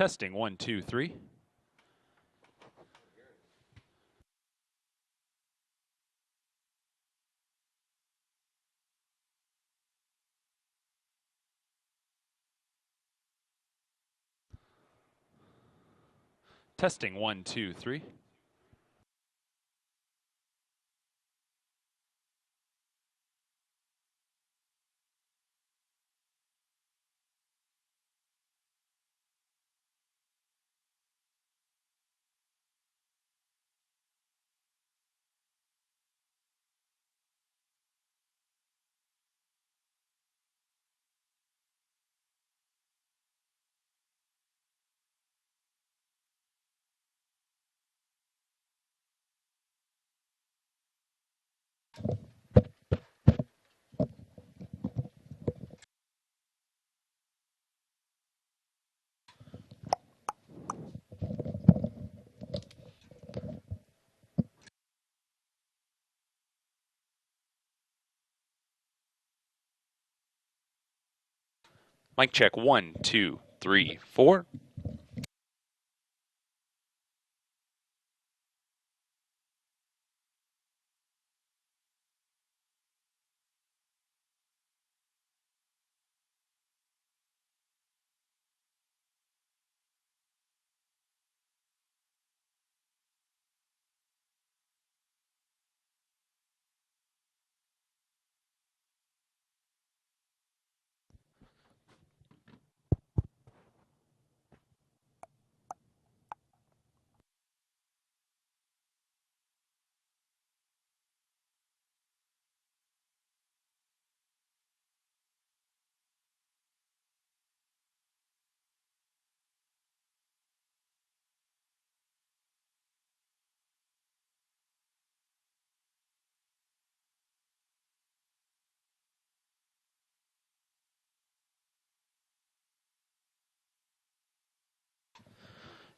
Testing 1, 2, 3. Testing 1, 2, 3. Mic check 1, 2, 3, 4.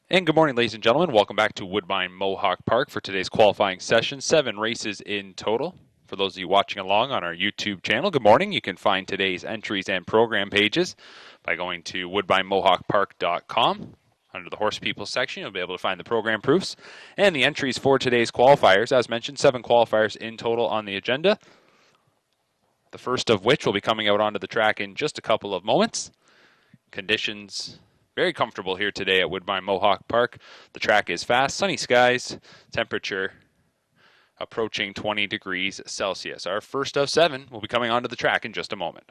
And good morning, ladies and gentlemen. Welcome back to Woodbine Mohawk Park for today's qualifying session. 7 races in total. For those of you watching along on our YouTube channel, good morning. You can find today's entries and program pages by going to woodbinemohawkpark.com. Under the Horse People section, you'll be able to find the program proofs and the entries for today's qualifiers. As mentioned, 7 qualifiers in total on the agenda. The first of which will be coming out onto the track in just a couple of moments. Conditions very comfortable here today at Woodbine Mohawk Park. The track is fast, sunny skies, temperature approaching 20 degrees Celsius. Our first of 7 will be coming onto the track in just a moment.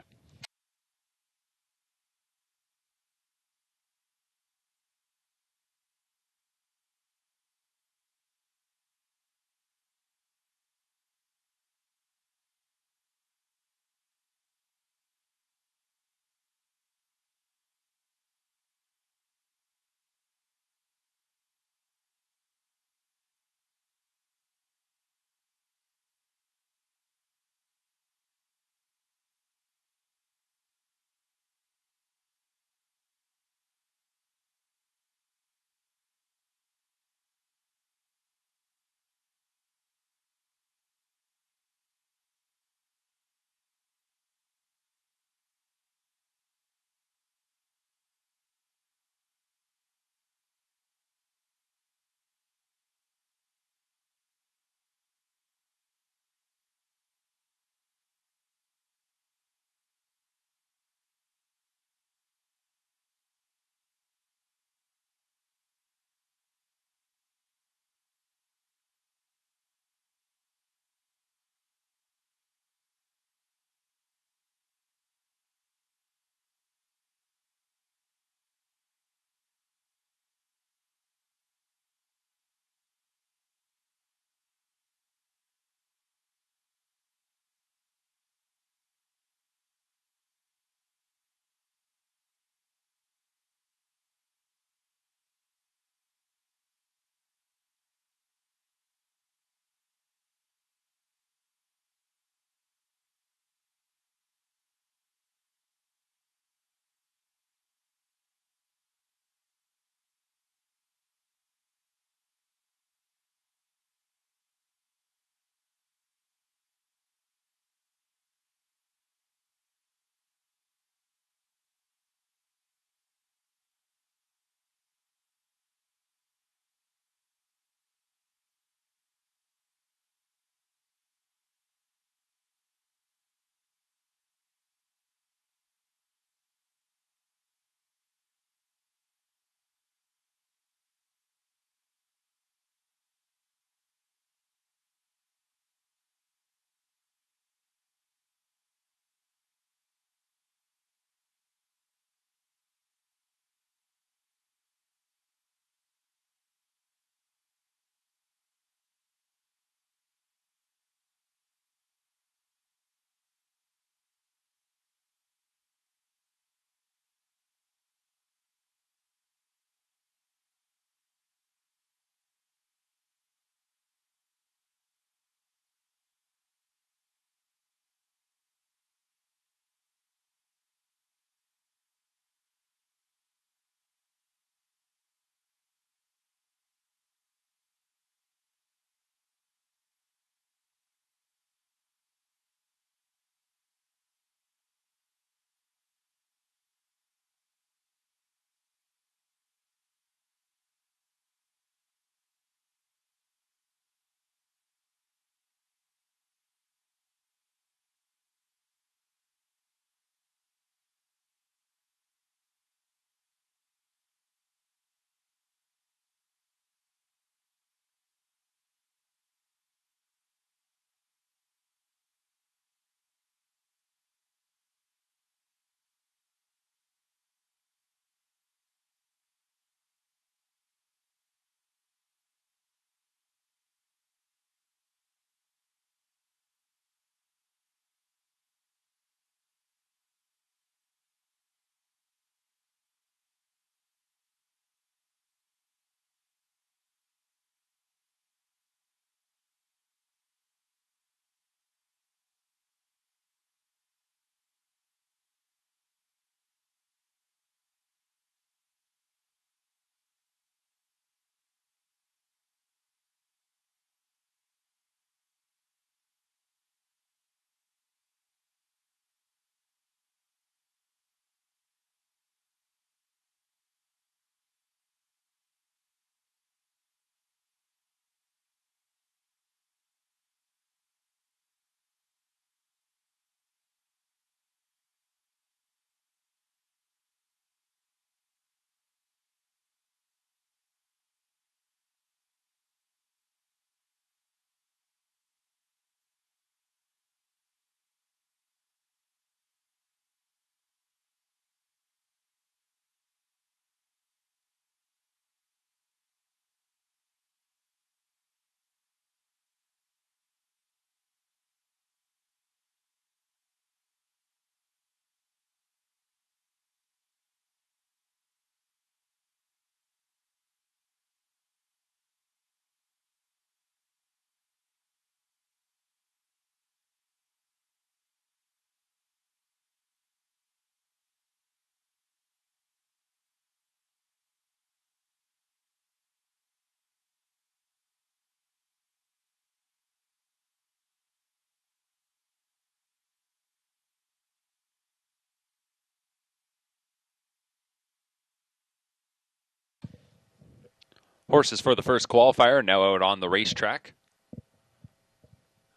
Horses for the first qualifier now out on the racetrack,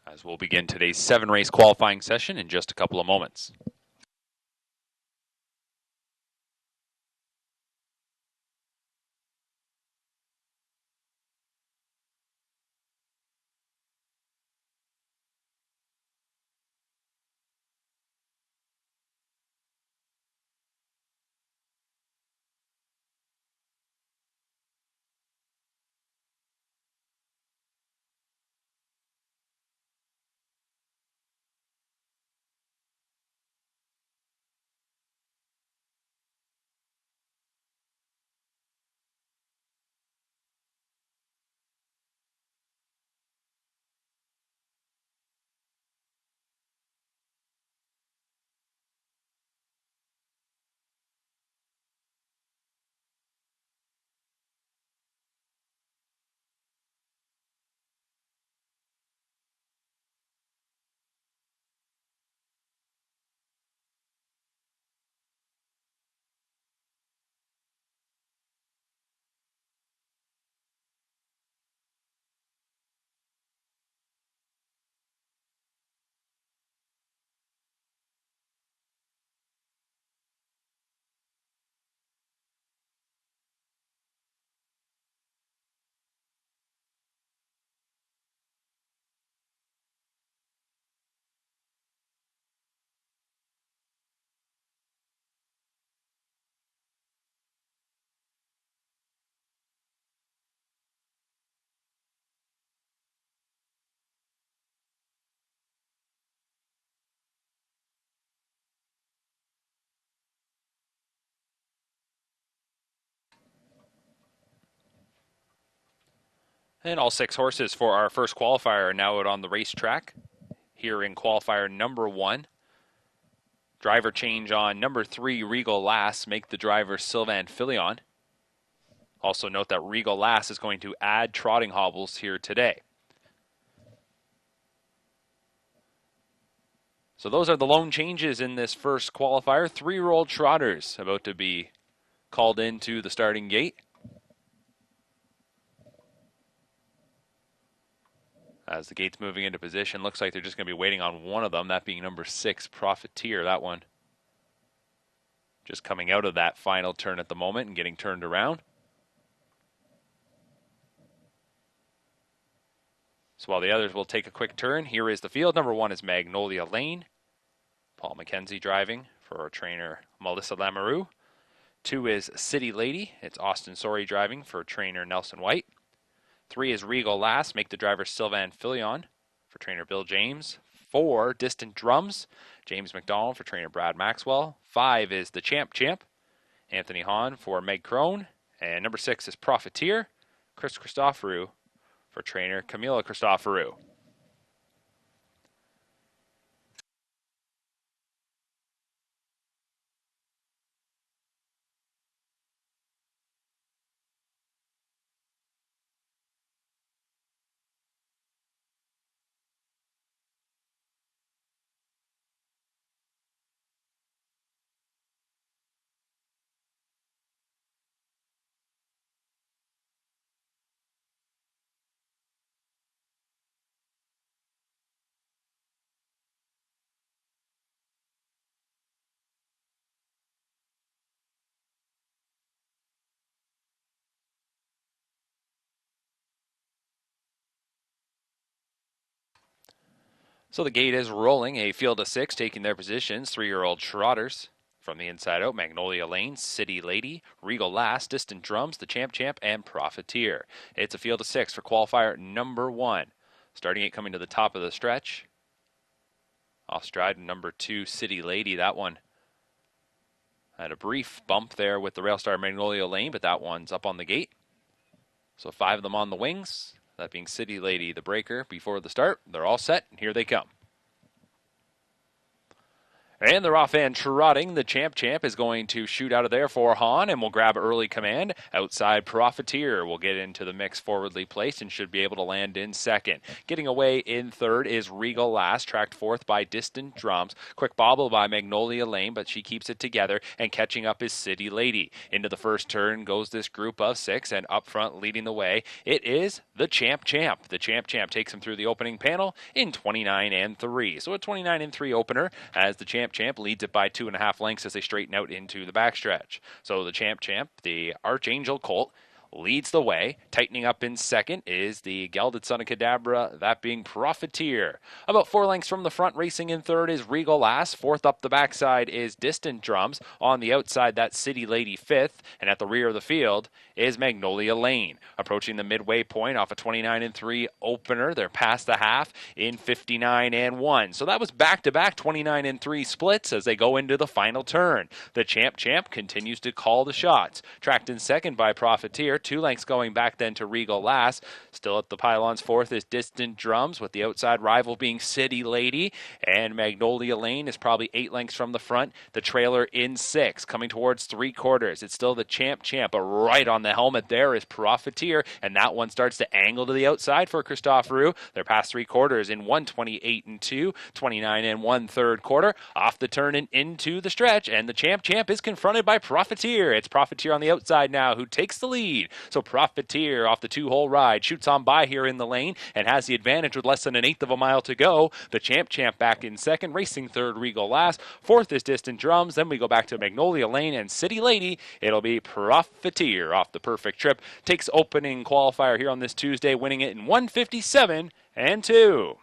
as we'll begin today's 7-race qualifying session in just a couple of moments. And all 6 horses for our first qualifier are now out on the racetrack. Here in qualifier number 1, driver change on number 3, Regal Lass, make the driver Sylvain Filion. Also note that Regal Lass is going to add trotting hobbles here today. So those are the lone changes in this first qualifier. 3-year-old trotters about to be called into the starting gate. As the gate's moving into position, looks like they're just going to be waiting on one of them, that being number 6, Profiteer. That one just coming out of that final turn at the moment and getting turned around. So while the others will take a quick turn, here is the field. Number 1 is Magnolia Lane. Paul McKenzie driving for our trainer Melissa Lamoureux. 2 is City Lady. It's Austin Sorey driving for trainer Nelson White. 3 is Regal Lass, make the driver Sylvain Filion for trainer Bill James. 4, Distant Drums, James McDonald for trainer Brad Maxwell. 5 is the Champ, Anthony Hahn for Meg Crone. And number 6 is Profiteer, Chris Christoforou for trainer Camila Christoforou. So the gate is rolling, a field of 6 taking their positions. 3-year-old trotters from the inside out, Magnolia Lane, City Lady, Regal Lass, Distant Drums, the Champ, and Profiteer. It's a field of 6 for qualifier number 1. Starting 8 coming to the top of the stretch. Off stride, number 2, City Lady. That one had a brief bump there with the Railstar Magnolia Lane, but that one's up on the gate. So 5 of them on the wings. That being City Lady, the breaker before the start. They're all set, and here they come. And they're off and trotting. The champ is going to shoot out of there for Hahn and will grab early command. Outside Profiteer will get into the mix forwardly placed and should be able to land in second. Getting away in third is Regal Last, tracked fourth by Distant Drums. Quick bobble by Magnolia Lane, but she keeps it together, and catching up is City Lady. Into the first turn goes this group of six, and up front leading the way, it is the champ. The champ takes him through the opening panel in 29 and 3. So a 29 and 3 opener as the champ leads it by 2.5 lengths as they straighten out into the backstretch. So the champ, the Archangel Colt, leads the way. Tightening up in second is the Gelded Son of Cadabra, that being Profiteer. About 4 lengths from the front, racing in third is Regal Last. Fourth up the backside is Distant Drums. On the outside, that's City Lady fifth. And at the rear of the field is Magnolia Lane. Approaching the midway point off a 29 and 3 opener. They're past the half in 59 and 1. So that was back-to-back 29 and 3 splits as they go into the final turn. The champ continues to call the shots. Tracked in second by Profiteer. 2 lengths going back then to Regal Last. Still at the pylons fourth is Distant Drums, with the outside rival being City Lady. And Magnolia Lane is probably 8 lengths from the front. The trailer in 6, coming towards 3/4. It's still the champ, but right on the helmet there is Profiteer, and that one starts to angle to the outside for Christophe Roux. They're past 3/4 in 1:28 and 2, 29 and 1/3 quarter. Off the turn and into the stretch, and the champ is confronted by Profiteer. It's Profiteer on the outside now who takes the lead. So Profiteer off the 2-hole ride shoots on by here in the lane and has the advantage with less than 1/8 of a mile to go. The champ back in second, racing third Regal Last. Fourth is Distant Drums. Then we go back to Magnolia Lane and City Lady. It'll be Profiteer off the perfect trip. Takes opening qualifier here on this Tuesday, winning it in 1:57 and 2.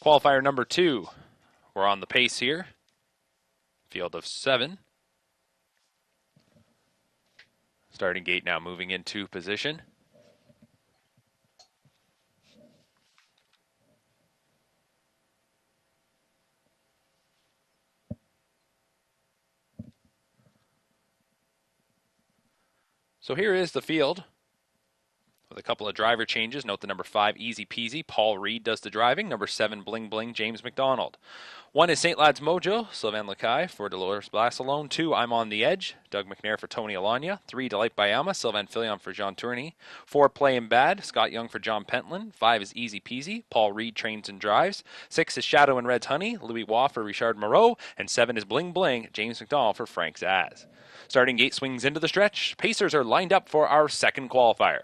Qualifier number 2. We're on the pace here. Field of 7. Starting gate now moving into position. So here is the field with a couple of driver changes. Note the number 5, Easy Peasy, Paul Reed does the driving. Number 7, Bling Bling, James McDonald. 1 is St. Lad's Mojo, Sylvain Lacaille for Dolores Blassalone. 2, I'm on the Edge, Doug McNair for Tony Alagna. 3, Delight Bayama, Sylvain Filion for Jean Tourney. 4, Playin' Bad, Scott Young for John Pentland. 5 is Easy Peasy, Paul Reed trains and drives. 6 is Shadow and Red's Honey, Louis Waugh for Richard Moreau. And 7 is Bling Bling, James McDonald for Frank Zaz. Starting gate swings into the stretch. Pacers are lined up for our second qualifier.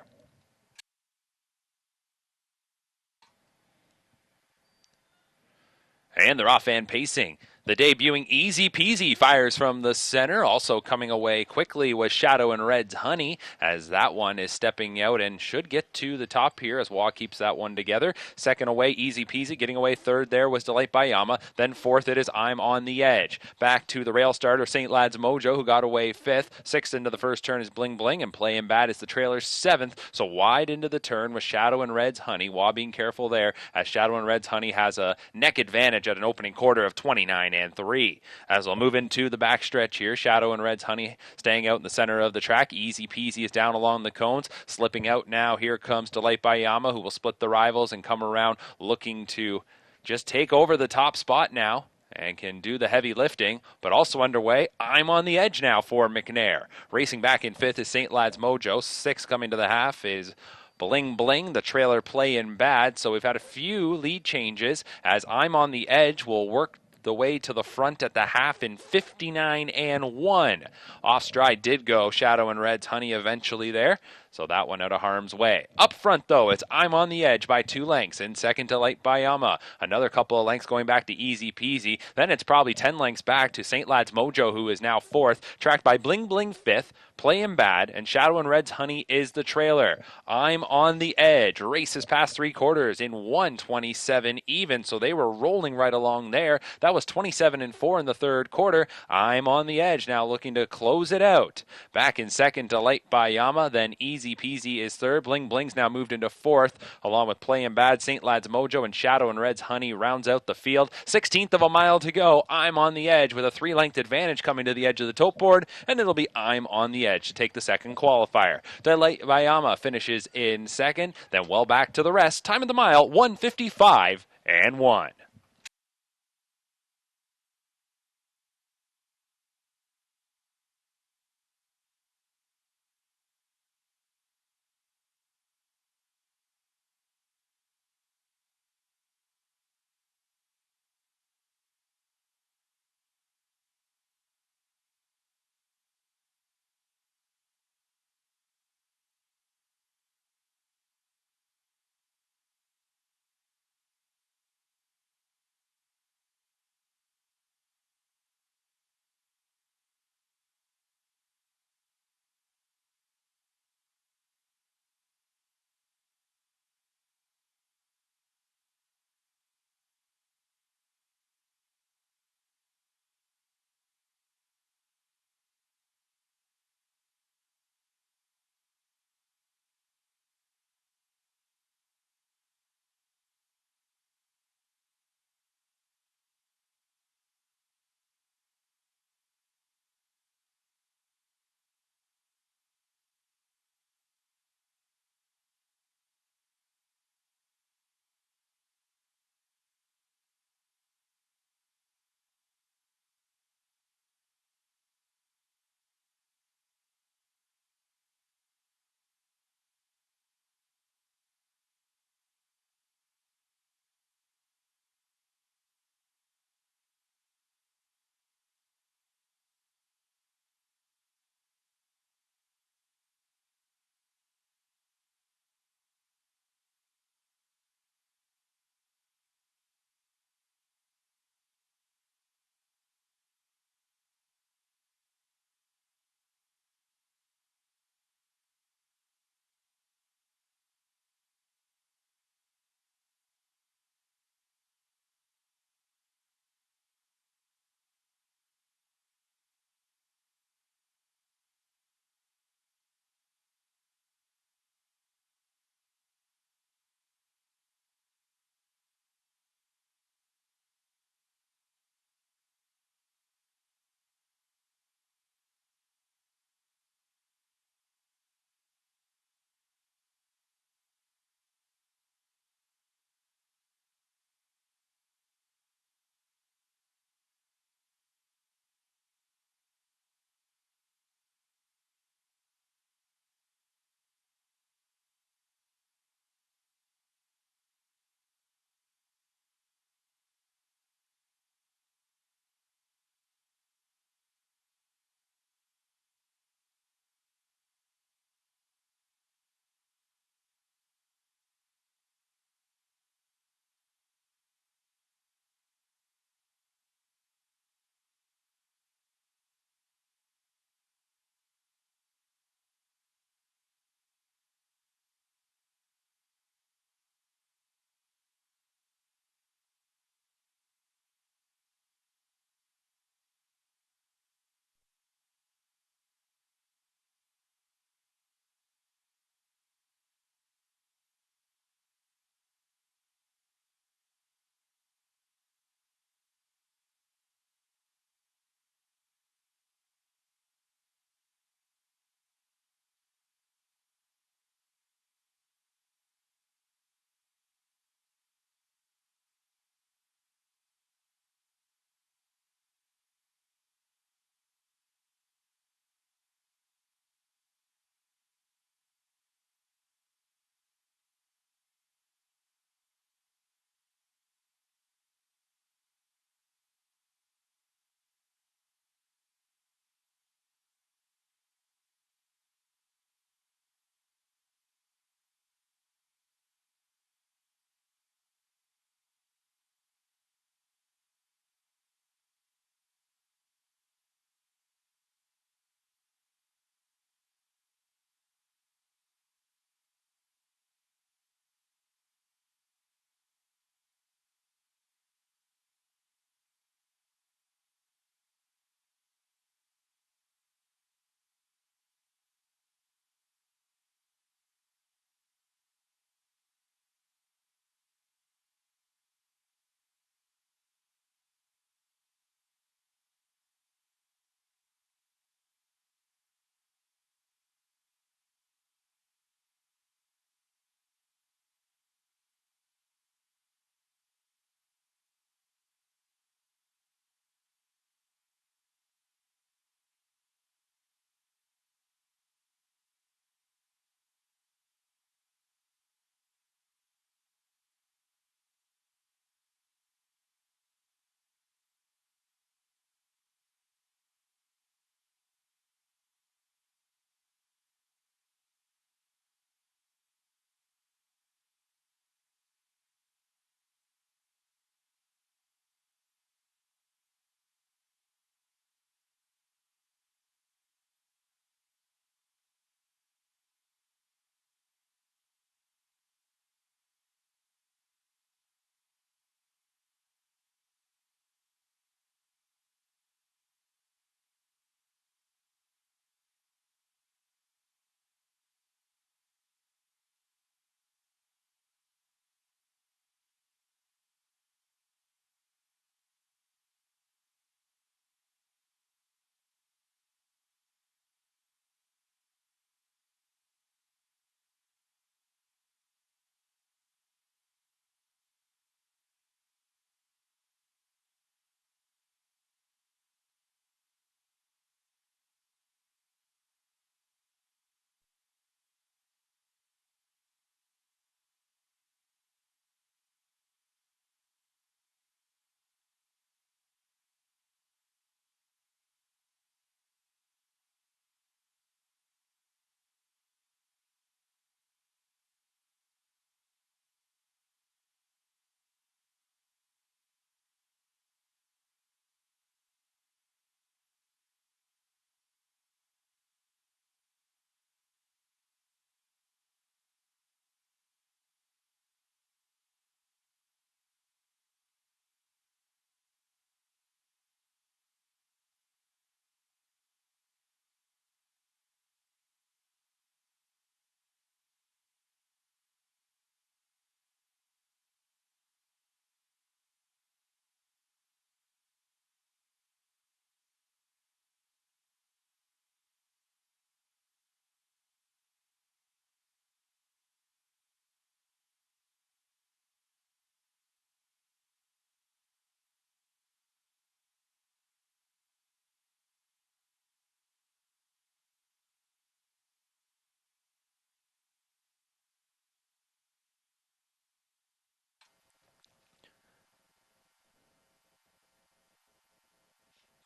And they're off and pacing. The debuting Easy Peasy fires from the center. Also coming away quickly was Shadow and Red's Honey, as that one is stepping out and should get to the top here as Waugh keeps that one together. Second away, Easy Peasy. Getting away third there was Delight Bayama. Then fourth it is I'm on the Edge. Back to the rail starter, St. Lad's Mojo, who got away fifth. Sixth into the first turn is Bling Bling, and Playin' Bad is the trailer seventh. So wide into the turn was Shadow and Red's Honey. Waugh being careful there, as Shadow and Red's Honey has a neck advantage at an opening quarter of 29 and 3. As we'll move into the backstretch here, Shadow and Red's Honey staying out in the center of the track. Easy Peasy is down along the cones. Slipping out now, here comes Delight Bayama, who will split the rivals and come around looking to just take over the top spot now and can do the heavy lifting, but also underway, I'm on the Edge now for McNair. Racing back in fifth is St. Lad's Mojo. Sixth coming to the half is Bling Bling, the trailer Playin' Bad. So we've had a few lead changes as I'm on the Edge will work the way to the front at the half in 59 and 1. Off stride did go Shadow and Red's Honey eventually there, so that one out of harm's way. Up front, though, it's I'm on the Edge by 2 lengths. In second to Delight Bayama. Another couple of lengths going back to Easy Peasy. Then it's probably 10 lengths back to St. Lad's Mojo, who is now fourth, tracked by Bling Bling fifth. Playin' Bad, and Shadow and Red's Honey is the trailer. I'm on the Edge. Races past 3 quarters in 1:27 even, so they were rolling right along there. That was 27 and 4 in the third quarter. I'm on the Edge now looking to close it out. Back in second, Delight Bayama, then Easy Peasy is third. Bling Bling's now moved into fourth, along with Playin' Bad, St. Lad's Mojo, and Shadow and Red's Honey rounds out the field. 16th of a mile to go. I'm on the Edge with a 3-length advantage coming to the edge of the tote board, and it'll be I'm on the Edge to take the second qualifier. Delight Bayama finishes in second, then well back to the rest. Time of the mile, 1:55 and 1.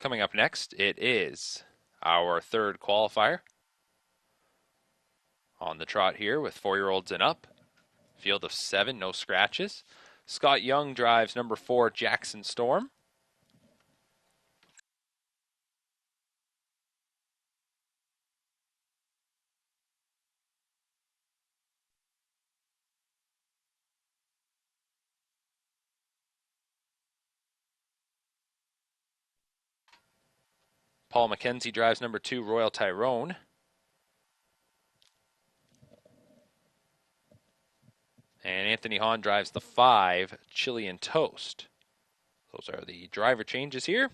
Coming up next, it is our third qualifier on the trot here with 4-year-olds and up. Field of 7, no scratches. Scott Young drives number 4, Jackson Storm. Paul McKenzie drives number 2, Royal Tyrone. And Anthony Hahn drives the 5, Chilean Toast. Those are the driver changes here.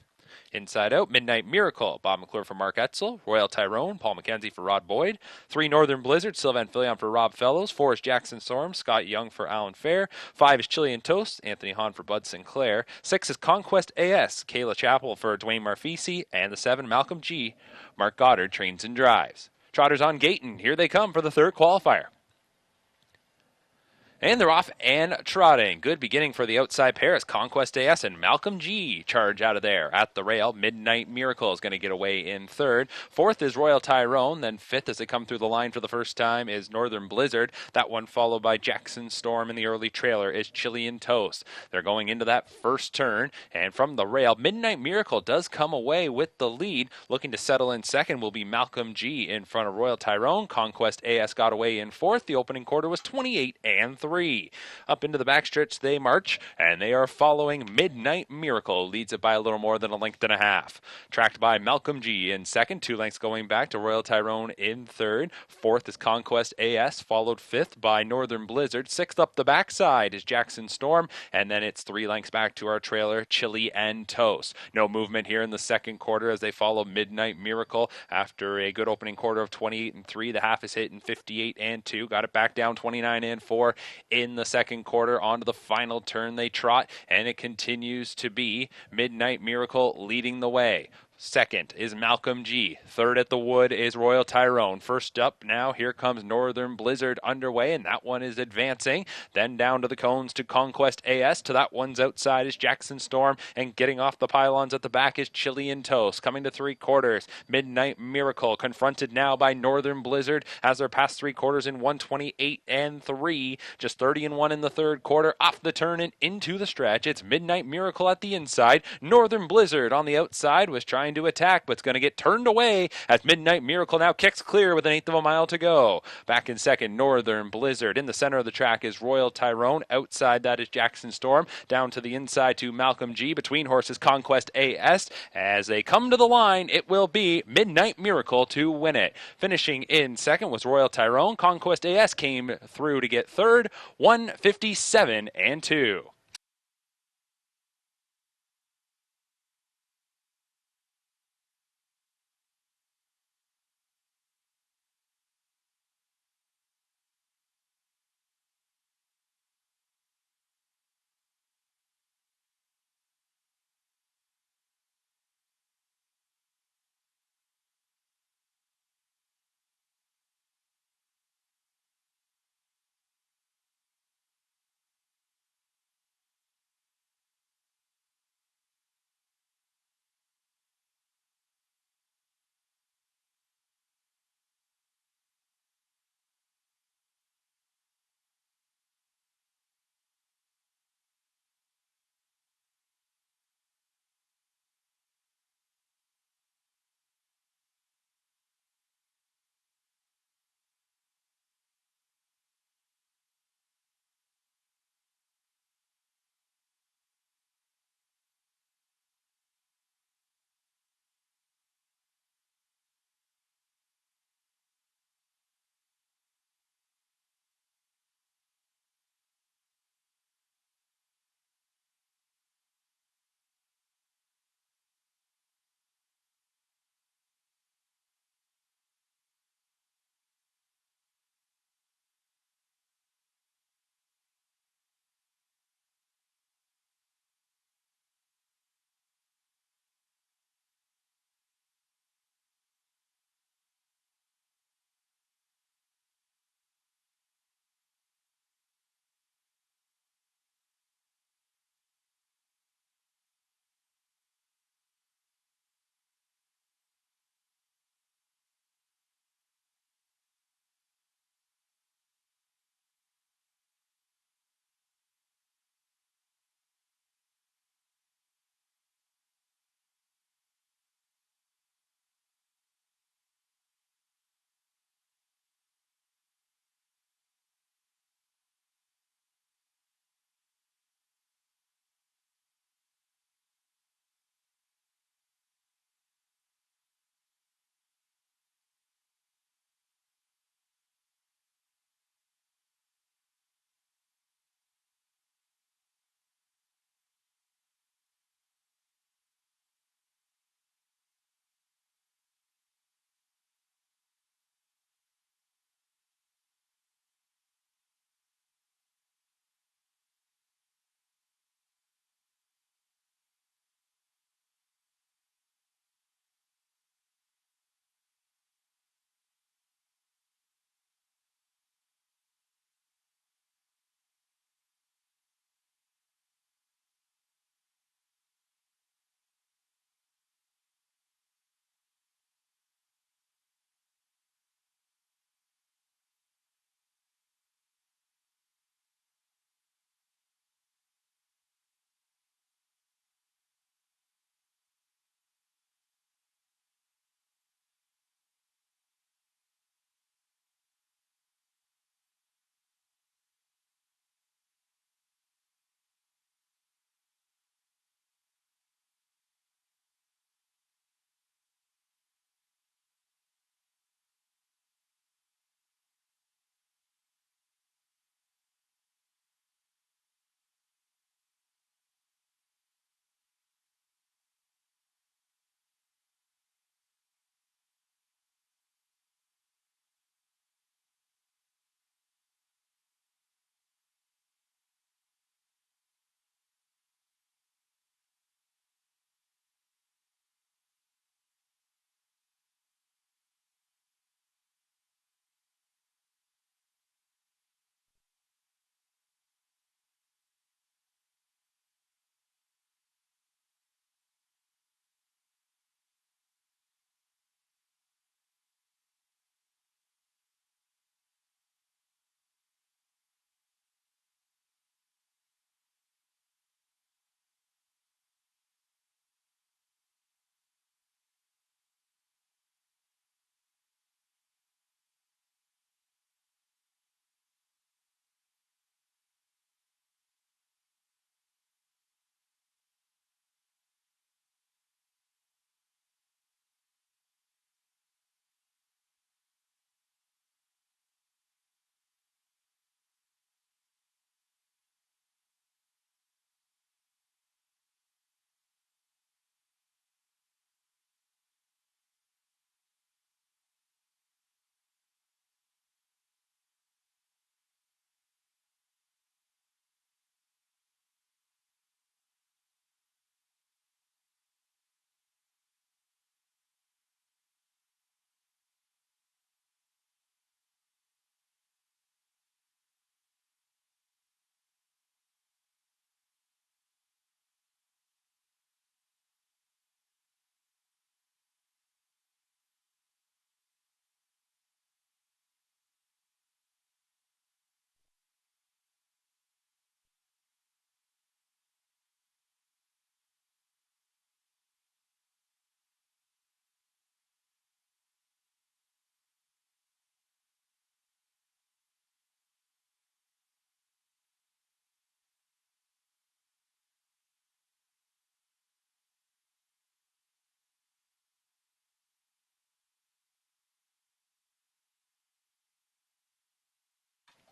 Inside Out, Midnight Miracle, Bob McClure for Mark Etzel, Royal Tyrone, Paul McKenzie for Rod Boyd, 3 Northern Blizzard, Sylvan Filion for Rob Fellows, 4 is Jackson Storm, Scott Young for Alan Fair, 5 is Chilean Toast, Anthony Hahn for Bud Sinclair, 6 is Conquest AS, Kayla Chappell for Dwayne Marfisi, and the 7, Malcolm G, Mark Goddard trains and drives. Trotters on gate, and here they come for the third qualifier. And they're off and trotting. Good beginning for the outside pair as Conquest AS and Malcolm G charge out of there at the rail. Midnight Miracle is going to get away in third. Fourth is Royal Tyrone. Then fifth as they come through the line for the first time is Northern Blizzard. That one followed by Jackson Storm, and the early trailer is Chilean Toast. They're going into that first turn, and from the rail, Midnight Miracle does come away with the lead. Looking to settle in second will be Malcolm G in front of Royal Tyrone. Conquest AS got away in fourth. The opening quarter was 28-3. Up into the backstretch they march, and they are following Midnight Miracle. Leads it by a little more than a length and a half. Tracked by Malcolm G in second, 2 lengths going back to Royal Tyrone in third. Fourth is Conquest AS, followed fifth by Northern Blizzard. Sixth up the backside is Jackson Storm, and then it's 3 lengths back to our trailer, Chili and Toast. No movement here in the second quarter as they follow Midnight Miracle. After a good opening quarter of 28-3, the half is hit in 58-2. Got it back down 29-4 in the second quarter. Onto the final turn they trot, and it continues to be Midnight Miracle leading the way. Second is Malcolm G. Third at the wood is Royal Tyrone. First up now, here comes Northern Blizzard underway, and that one is advancing. Then down to the cones to Conquest AS. To that one's outside is Jackson Storm, and getting off the pylons at the back is Chilean Toast. Coming to 3 quarters, Midnight Miracle confronted now by Northern Blizzard as they're past 3 quarters in 128-3. Just 30-1 in the third quarter. Off the turn and into the stretch. It's Midnight Miracle at the inside. Northern Blizzard on the outside was trying to attack, but it's going to get turned away as Midnight Miracle now kicks clear with 1/8 of a mile to go. Back in second, Northern Blizzard. In the center of the track is Royal Tyrone. Outside that is Jackson Storm. Down to the inside to Malcolm G. Between horses, Conquest AS. As they come to the line, it will be Midnight Miracle to win it. Finishing in second was Royal Tyrone. Conquest AS came through to get third, 157-2.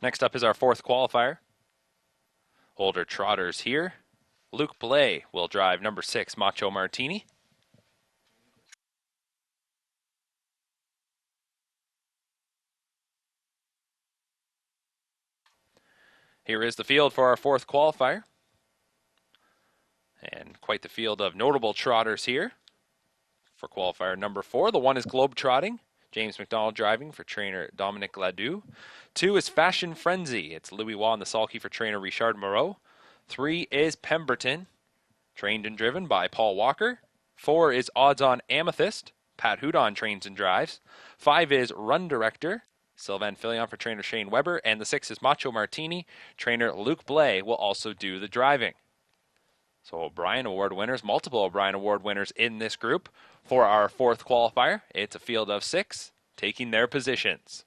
Next up is our fourth qualifier. Older trotters here. Luke Blay will drive number 6, Macho Martini. Here is the field for our fourth qualifier. And quite the field of notable trotters here. For qualifier number 4, the 1 is Globetrotting. James McDonald driving for trainer Dominic Ladoux. 2 is Fashion Frenzy. It's Louis Waugh and the sulky for trainer Richard Moreau. 3 is Pemberton, trained and driven by Paul Walker. 4 is Odds On Amethyst. Pat Houdon trains and drives. 5 is Run Director. Sylvain Filion for trainer Shane Weber. And the 6 is Macho Martini. Trainer Luke Blay will also do the driving. So O'Brien Award winners, multiple O'Brien Award winners in this group. For our fourth qualifier, it's a field of 6 taking their positions.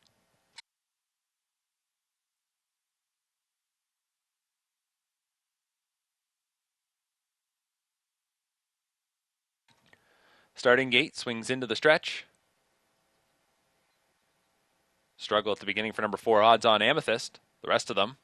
Starting gate swings into the stretch. Struggle at the beginning for number 4, Odds On Amethyst. The rest of them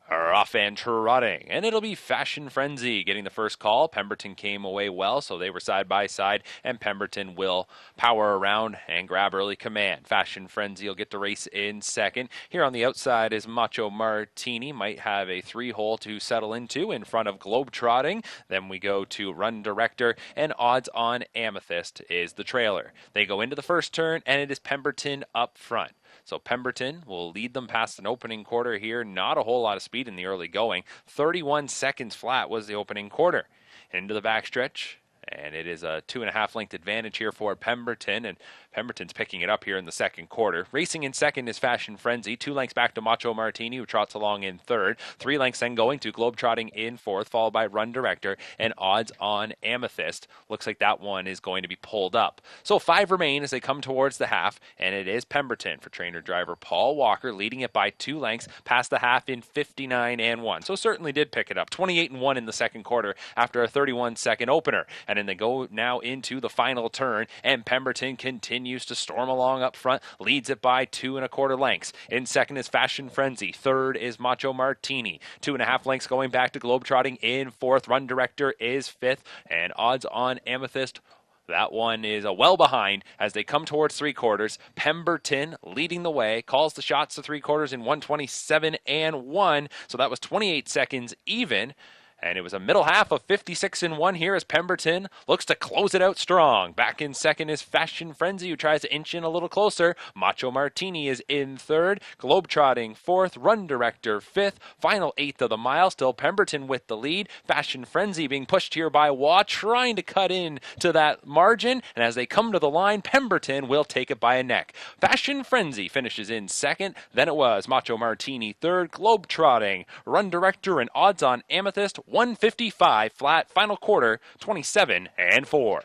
are off and trotting, and it'll be Fashion Frenzy getting the first call. Pemberton came away well, so they were side by side, and Pemberton will power around and grab early command. Fashion Frenzy will get to race in second. Here on the outside is Macho Martini, might have a 3-hole to settle into in front of Globetrotting. Then we go to Run Director, and Odds On Amethyst is the trailer. They go into the first turn, and it is Pemberton up front. So Pemberton will lead them past an opening quarter here. Not a whole lot of speed in the early going. 31 seconds flat was the opening quarter. Into the backstretch, and it is a 2.5 length advantage here for Pemberton, and Pemberton's picking it up here in the second quarter. Racing in second is Fashion Frenzy. 2 lengths back to Macho Martini, who trots along in third. 3 lengths then going to Globetrotting in fourth, followed by Run Director and Odds On Amethyst. Looks like that one is going to be pulled up. So 5 remain as they come towards the half, and it is Pemberton for trainer driver Paul Walker, leading it by 2 lengths past the half in 59-1. So certainly did pick it up. 28-1 in the second quarter after a 31-second opener. And then they go now into the final turn, and Pemberton continues to storm along up front, leads it by 2.25 lengths. In second is Fashion Frenzy. Third is Macho Martini. 2.5 lengths going back to Globetrotting in fourth. Run Director is fifth, and Odds On Amethyst, that one is well behind as they come towards 3/4. Pemberton leading the way, calls the shots to 3/4 in 1:27-1. So that was 28 seconds even. And it was a middle half of 56-1 here as Pemberton looks to close it out strong. Back in second is Fashion Frenzy, who tries to inch in a little closer. Macho Martini is in third. Globetrotting fourth. Run Director fifth. Final eighth of the mile. Still Pemberton with the lead. Fashion Frenzy being pushed here by Waugh, trying to cut in to that margin. And as they come to the line, Pemberton will take it by a neck. Fashion Frenzy finishes in second. Then it was Macho Martini third. Globetrotting, Run Director, and Odds On Amethyst 155 flat, final quarter 27-4.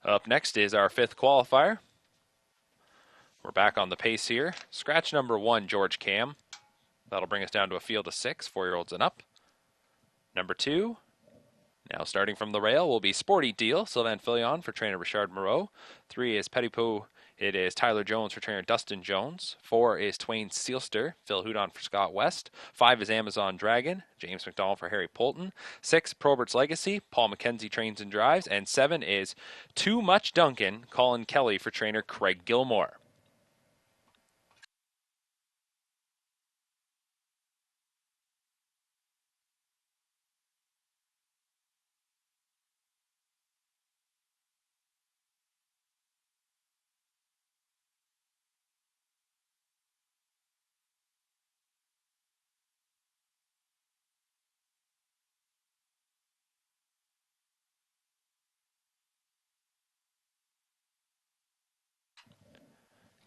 Up next is our fifth qualifier. We're back on the pace here. Scratch number 1, George Cam. That'll bring us down to a field of 6, 4-year-olds and up. Number 2, now starting from the rail, will be Sporty Deal, Sylvain Filion for trainer Richard Moreau. 3 is Petit Pot. It is Tyler Jones for trainer Dustin Jones. 4 is Twain Sealster, Phil Houdon for Scott West. 5 is Amazon Dragon, James McDonald for Harry Polton. 6, Probert's Legacy, Paul McKenzie trains and drives. And 7 is Too Much Duncan, Colin Kelly for trainer Craig Gilmore.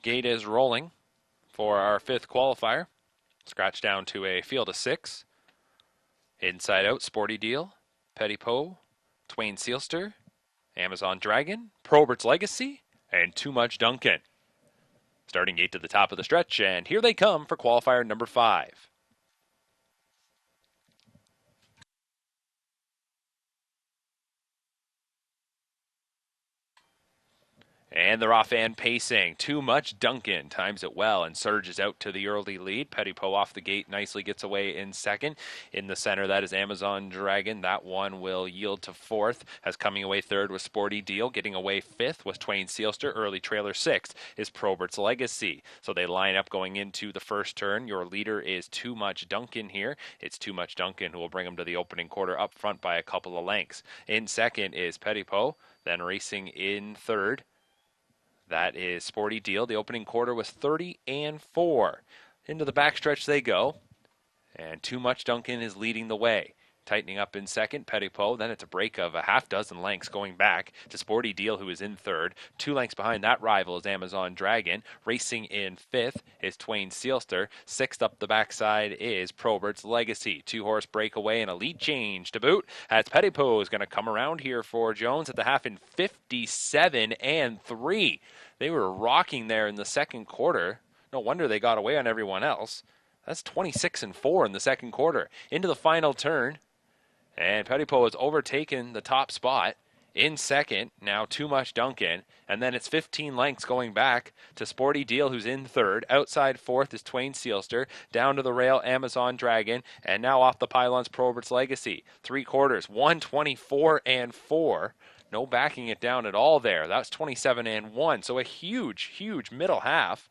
Gate is rolling for our fifth qualifier. Scratch down to a field of 6. Inside Out, Sporty Deal, Petit Pot, Twain Sealster, Amazon Dragon, Probert's Legacy, and Too Much Duncan. Starting gate to the top of the stretch, and here they come for qualifier number 5. And they're off and pacing. Too Much Duncan times it well and surges out to the early lead. Petit Pot off the gate nicely gets away in second. In the center, that is Amazon Dragon. That one will yield to fourth. As coming away third was Sporty Deal. Getting away fifth was Twain Sealster. Early trailer sixth is Probert's Legacy. So they line up going into the first turn. Your leader is Too Much Duncan here. It's Too Much Duncan who will bring them to the opening quarter up front by a couple of lengths. In second is Petit Pot. Then racing in third, that is Sporty Deal. The opening quarter was 30-4. Into the backstretch they go, and Too Much Duncan is leading the way. Tightening up in second, Petit Pot. Then it's a break of a half dozen lengths going back to Sporty Deal, who is in third. 2 lengths behind that rival is Amazon Dragon. Racing in fifth is Twain Sealster. Sixth up the backside is Probert's Legacy. 2-horse breakaway and a lead change to boot, as Petit Pot is going to come around here for Jones at the half in 57-3. They were rocking there in the second quarter. No wonder they got away on everyone else. That's 26-4 in the second quarter. Into the final turn, and Petit Pot has overtaken the top spot. In second, now Too Much Duncan. And then it's 15 lengths going back to Sporty Deal, who's in third. Outside fourth is Twain Sealster. Down to the rail, Amazon Dragon. And now off the pylons, Probert's Legacy. 3 quarters, 124-4. No backing it down at all there. That's 27-1. So a huge middle half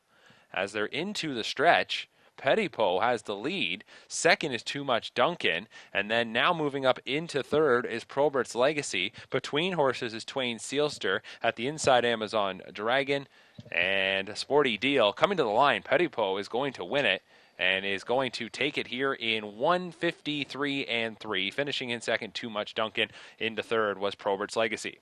as they're into the stretch. Petit Pot has the lead. Second is Too Much Duncan. And then now moving up into third is Probert's Legacy. Between horses is Twain Sealster. At the inside, Amazon Dragon and Sporty Deal. Coming to the line, Petit Pot is going to win it and is going to take it here in 153-3. Finishing in second, Too Much Duncan. Into third was Probert's Legacy.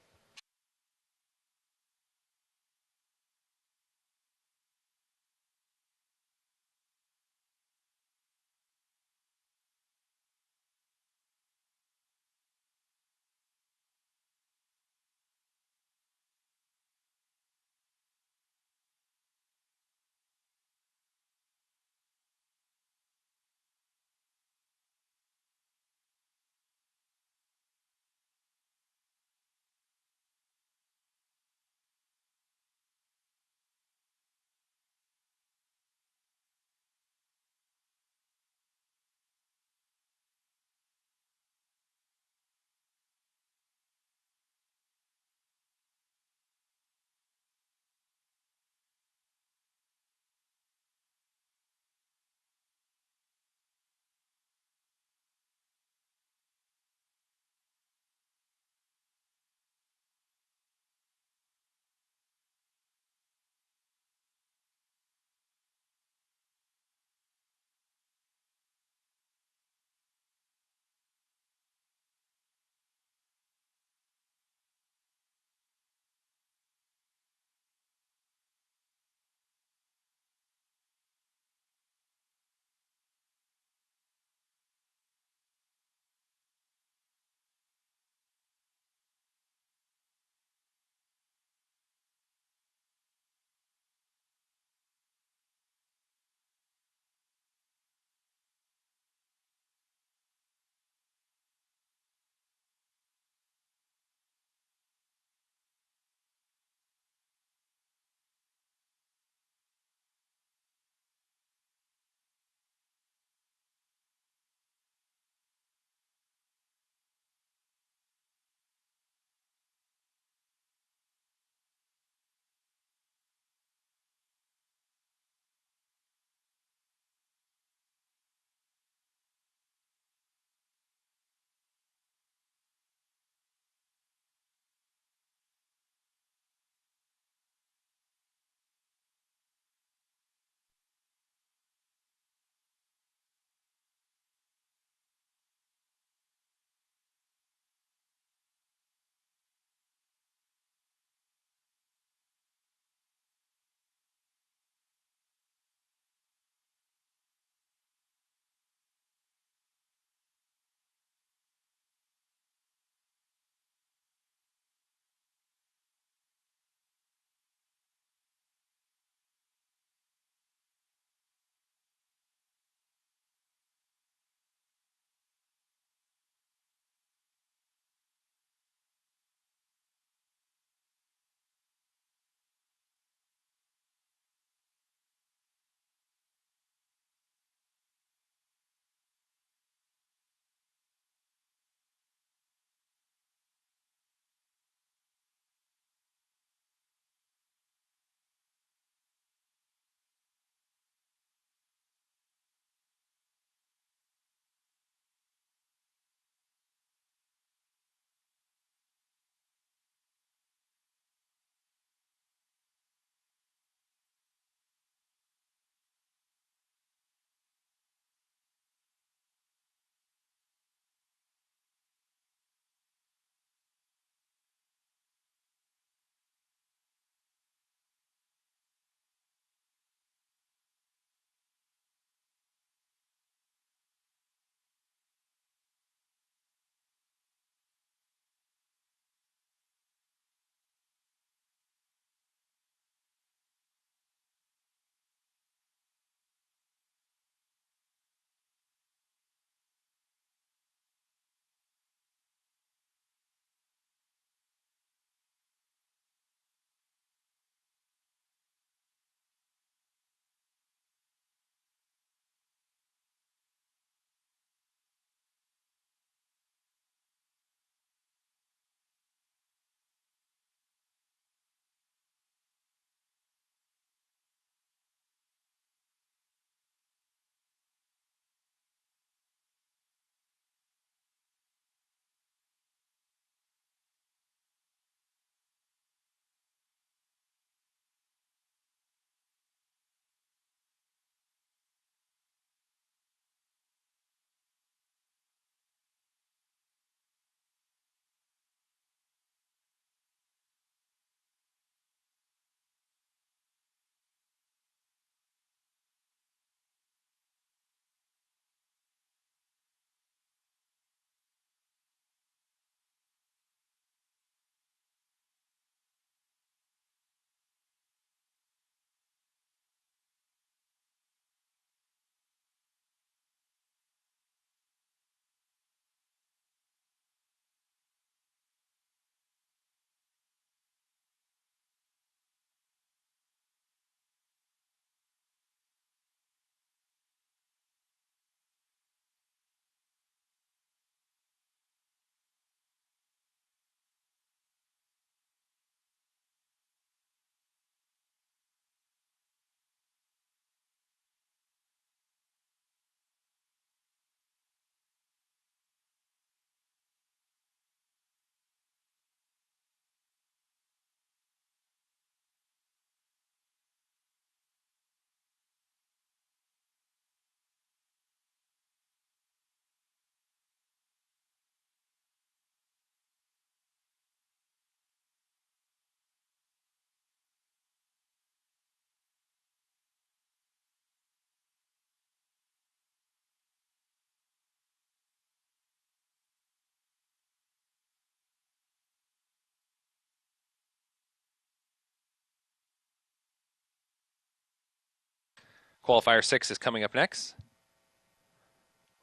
Qualifier 6 is coming up next.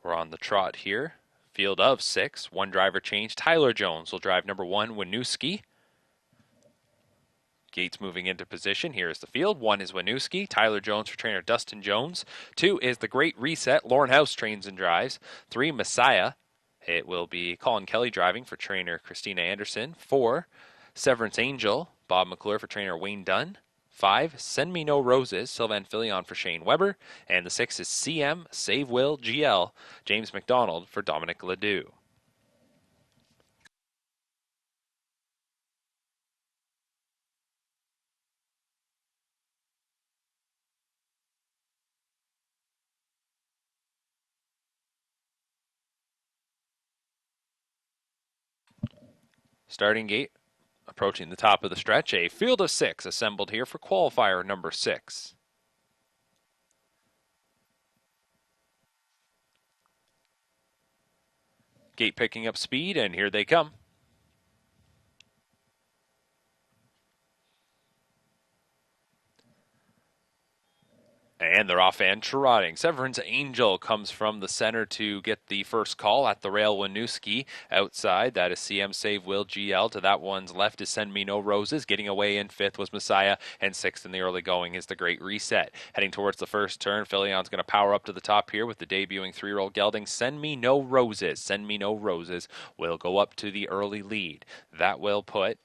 We're on the trot here. Field of 6. One driver change. Tyler Jones will drive number 1, Winooski. Gates moving into position. Here is the field. 1 is Winooski. Tyler Jones for trainer Dustin Jones. 2 is the Great Reset. Lauren House trains and drives. 3, Messiah. It will be Colin Kelly driving for trainer Christina Anderson. 4, Severance Angel. Bob McClure for trainer Wayne Dunn. 5, Send Me No Roses. Sylvain Filion for Shane Weber. And the 6 is CM Save Will GL. James McDonald for Dominic Ledoux. Starting gate, approaching the top of the stretch, a field of 6 assembled here for qualifier number 6. Gate picking up speed, and here they come. And they're off and trotting. Severance Angel comes from the center to get the first call at the rail. Winooski outside. That is CM Save Will GL. To that one's left is Send Me No Roses. Getting away in 5th was Messiah. And 6th in the early going is the Great Reset. Heading towards the first turn, Filion's going to power up to the top here with the debuting 3-year-old gelding. Send Me No Roses. Send Me No Roses will go up to the early lead. That will put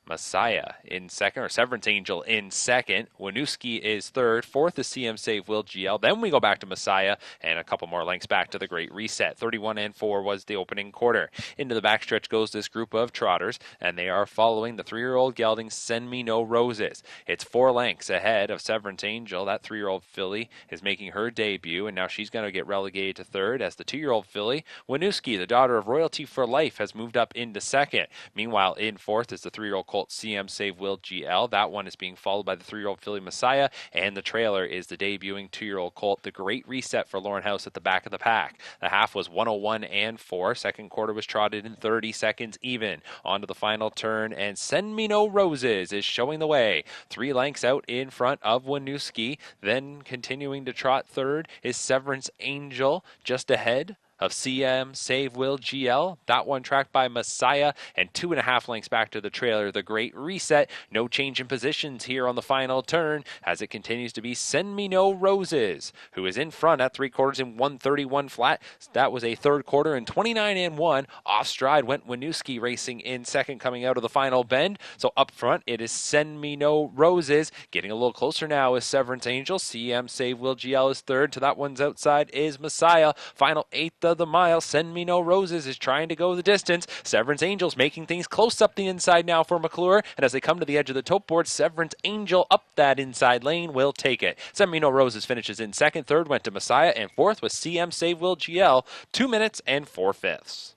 Messiah in second, or Severance Angel in second. Winooski is third. 4th is CM Save Will GL. Then we go back to Messiah and a couple more lengths back to the Great Reset. 31 and 4 was the opening quarter. Into the backstretch goes this group of trotters, and they are following the 3-year-old gelding Send Me No Roses. It's 4 lengths ahead of Severance Angel. That 3-year-old filly is making her debut, and now she's going to get relegated to third as the 2-year-old filly, Winooski, the daughter of Royalty for Life, has moved up into second. Meanwhile, in 4th is the 3-year-old colt CM Save Will GL. That one is being followed by the 3-year-old filly Messiah, and the trailer is the debuting 2-year-old colt, the Great Reset for Lauren House at the back of the pack. The half was 101 and 4. Second quarter was trotted in 30 seconds even. On to the final turn, and Send Me No Roses is showing the way. 3 lengths out in front of Winooski. Then continuing to trot third is Severance Angel, just ahead of CM Save Will GL. That one tracked by Messiah, and 2.5 lengths back to the trailer, the Great Reset. No change in positions here on the final turn as it continues to be Send Me No Roses, who is in front at 3/4 in 131 flat. That was a third quarter in 29 and 1. Off stride went Winooski racing in second coming out of the final bend. So up front it is Send Me No Roses. Getting a little closer now is Severance Angel. CM Save Will GL is third. To that one's outside is Messiah. Final 8th of the mile. Send Me No Roses is trying to go the distance. Severance Angel's making things close up the inside now for McClure, and as they come to the edge of the tote board, Severance Angel up that inside lane will take it. Send Me No Roses finishes in second. Third went to Messiah, and 4th was CM Save Will GL. 2 minutes and 4/5.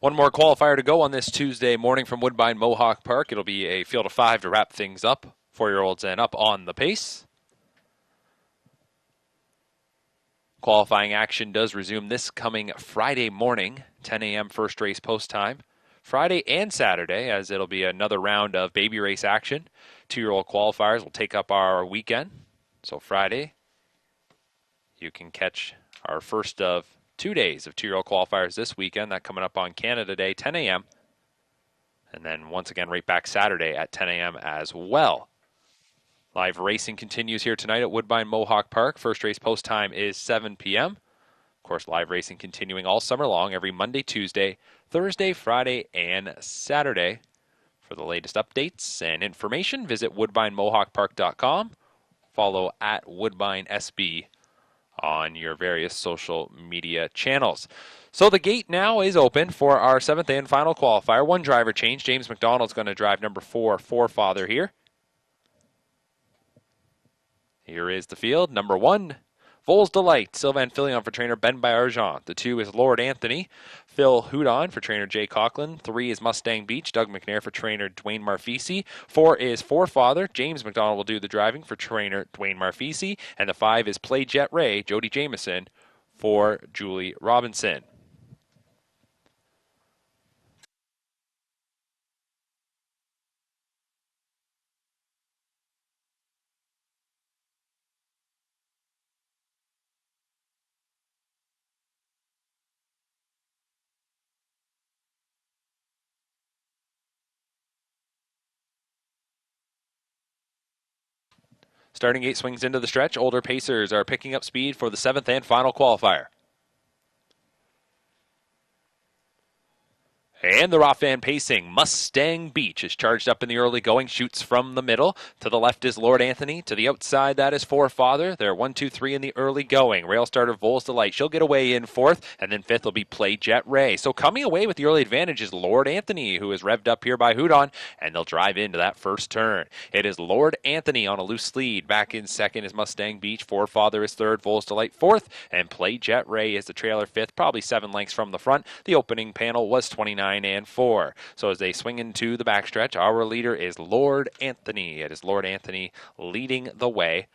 One more qualifier to go on this Tuesday morning from Woodbine Mohawk Park. It'll be a field of 5 to wrap things up. 4-year-olds and up on the pace. Qualifying action does resume this coming Friday morning, 10 a.m. first race post time. Friday and Saturday, as it'll be another round of baby race action. 2-year-old qualifiers will take up our weekend. So Friday, you can catch our first of 2 days of 2-year-old qualifiers this weekend. That coming up on Canada Day, 10 a.m. And then once again, right back Saturday at 10 a.m. as well. Live racing continues here tonight at Woodbine Mohawk Park. First race post time is 7 p.m. Of course, live racing continuing all summer long, every Monday, Tuesday, Thursday, Friday, and Saturday. For the latest updates and information, visit woodbinemohawkpark.com. Follow at WoodbineSB on your various social media channels. So the gate now is open for our 7th and final qualifier. One driver change. James McDonald's going to drive number 4, Forefather here. Here is the field. Number 1, Vols Delight. Sylvain Filion for trainer Ben Bayargent. The 2 is Lord Anthony. Phil Houdon for trainer Jay Coughlin. 3 is Mustang Beach. Doug McNair for trainer Dwayne Marfisi. 4 is Forefather. James McDonald will do the driving for trainer Dwayne Marfisi. And the 5 is Play Jet Ray, Jody Jameson for Julie Robinson. Starting gate swings into the stretch. Older pacers are picking up speed for the 7th and final qualifier. And the raw fan pacing. Mustang Beach is charged up in the early going, shoots from the middle. To the left is Lord Anthony. To the outside, that is Forefather. They're 1, 2, 3 in the early going. Rail starter Vols Delight. She'll get away in 4th, and then 5th will be Play Jet Ray. So coming away with the early advantage is Lord Anthony, who is revved up here by Houdon, and they'll drive into that first turn. It is Lord Anthony on a loose lead. Back in 2nd is Mustang Beach. Forefather is 3rd, Vols Delight 4th, and Play Jet Ray is the trailer 5th, probably 7 lengths from the front. The opening panel was 29 and 4. So as they swing into the backstretch, our leader is Lord Anthony. It is Lord Anthony leading the way,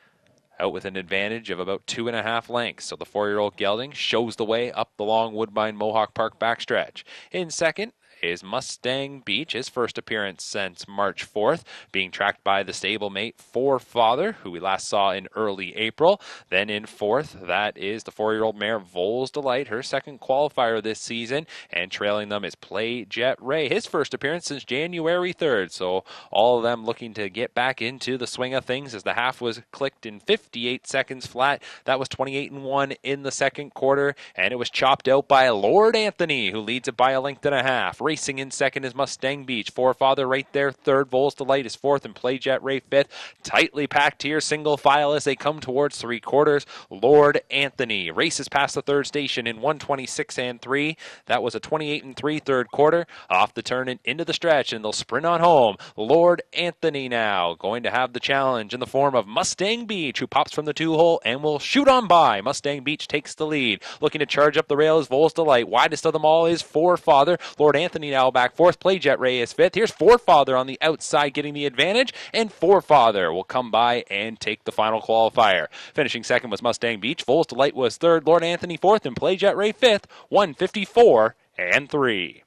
out with an advantage of about 2.5 lengths. So the 4-year-old gelding shows the way up the long Woodbine Mohawk Park backstretch. In 2nd is Mustang Beach, his first appearance since March 4th, being tracked by the stablemate Forefather, who we last saw in early April. Then in 4th, that is the 4-year-old mare Vols Delight, her 2nd qualifier this season, and trailing them is Play Jet Ray, his first appearance since January 3rd. So all of them looking to get back into the swing of things, as the half was clicked in 58 seconds flat. That was 28-1 in the 2nd quarter, and it was chopped out by Lord Anthony, who leads it by 1.5 lengths. Racing in 2nd is Mustang Beach. Forefather right there 3rd. Vols Delight is 4th, and Play Jet Ray 5th. Tightly packed here, single file as they come towards 3/4. Lord Anthony races past the 3rd station in 1:26 and 3. That was a 28 and 3 3rd quarter. Off the turn and into the stretch, and they'll sprint on home. Lord Anthony now going to have the challenge in the form of Mustang Beach, who pops from the 2-hole and will shoot on by. Mustang Beach takes the lead. Looking to charge up the rail is Vols Delight. Widest of them all is Forefather. Lord Anthony now back 4th. Play Jet Ray is 5th. Here's Forefather on the outside getting the advantage, and Forefather will come by and take the final qualifier. Finishing 2nd was Mustang Beach. Vols Delight was 3rd. Lord Anthony 4th, and Play Jet Ray 5th. 1:54 and 3.